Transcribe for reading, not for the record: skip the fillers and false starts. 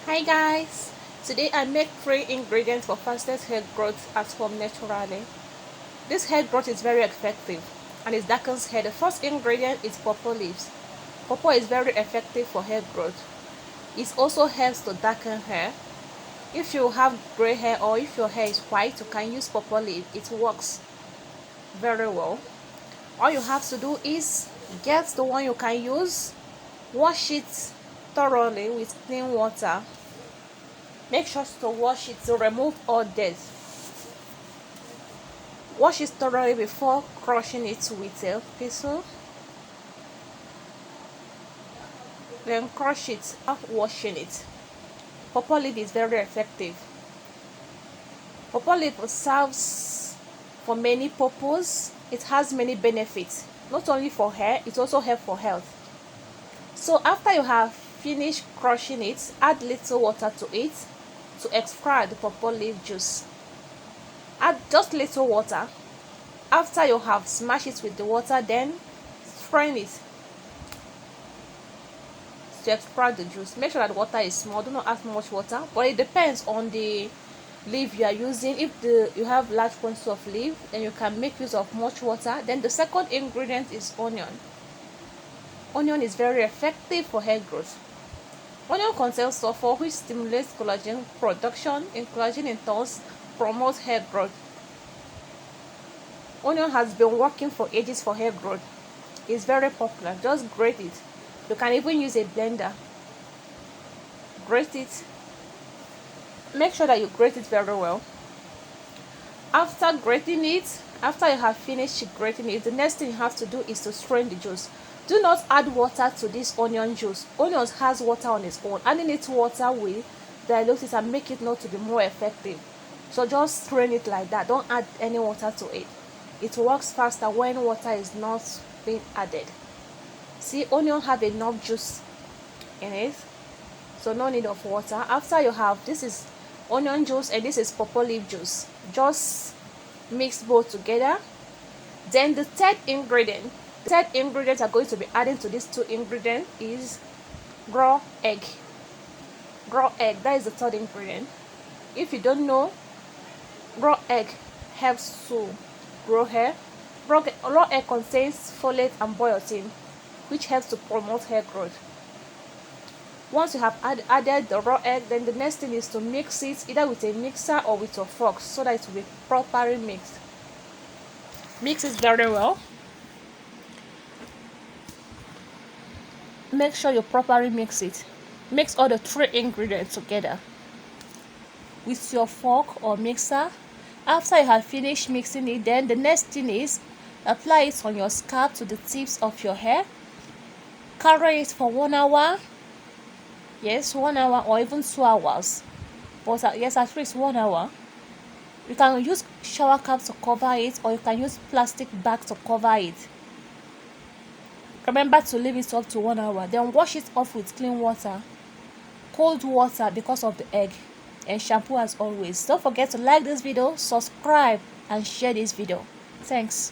Hi guys, today I make 3 ingredients for fastest hair growth at home naturally. This hair growth is very effective and it darkens hair. The first ingredient is pawpaw leaves. Pawpaw is very effective for hair growth. It also helps to darken hair. If you have gray hair or if your hair is white, you can use pawpaw leaf. It works very well. All you have to do is get the one you can use, wash it thoroughly with clean water. Make sure to wash it to remove all dirt. Wash it thoroughly before crushing it with a pestle. Then crush it after washing it. Pawpaw leaf is very effective. Pawpaw leaf serves for many purposes. It has many benefits, not only for hair, it also helps for health. So after you have finished crushing it, add little water to it to extract the pawpaw leaf juice. Add just little water. After you have smashed it with the water, then strain it to extract the juice. Make sure that the water is small. Do not add much water, but it depends on the leaf you are using. If you have large quantities of leaf, then you can make use of much water. Then the second ingredient is onion. Onion is very effective for hair growth. Onion contains sulfur, which stimulates collagen production, and collagen in turn promotes hair growth. Onion has been working for ages for hair growth. It's very popular. Just grate it. You can even use a blender. Grate it. Make sure that you grate it very well. After grating it, after you have finished grating it, the next thing you have to do is to strain the juice. Do not add water to this onion juice. Onion has water on its own. Adding it water will dilute it and make it not to be more effective. So just strain it like that. Don't add any water to it. It works faster when water is not being added. See, onion have enough juice in it, so no need of water. After you have, this is onion juice and this is pawpaw leaf juice. Just mix both together. Then the third ingredient are going to be adding to these 2 ingredients is raw egg. Raw egg, that is the third ingredient. If you don't know, raw egg helps to grow hair. Raw egg contains folate and biotin, which helps to promote hair growth. Once you have added the raw egg, then the next thing is to mix it either with a mixer or with a fork so that it will be properly mixed. Mix it very well. Make sure you properly mix it. Mix all the 3 ingredients together with your fork or mixer. After you have finished mixing it, then the next thing is apply it on your scalp to the tips of your hair. Carry it for 1 hour. Yes, 1 hour or even 2 hours. But yes, at least 1 hour. You can use shower cap to cover it, or you can use plastic bag to cover it. Remember to leave it up to 1 hour. Then wash it off with clean water, cold water because of the egg, and shampoo as always. Don't forget to like this video, subscribe, and share this video. Thanks.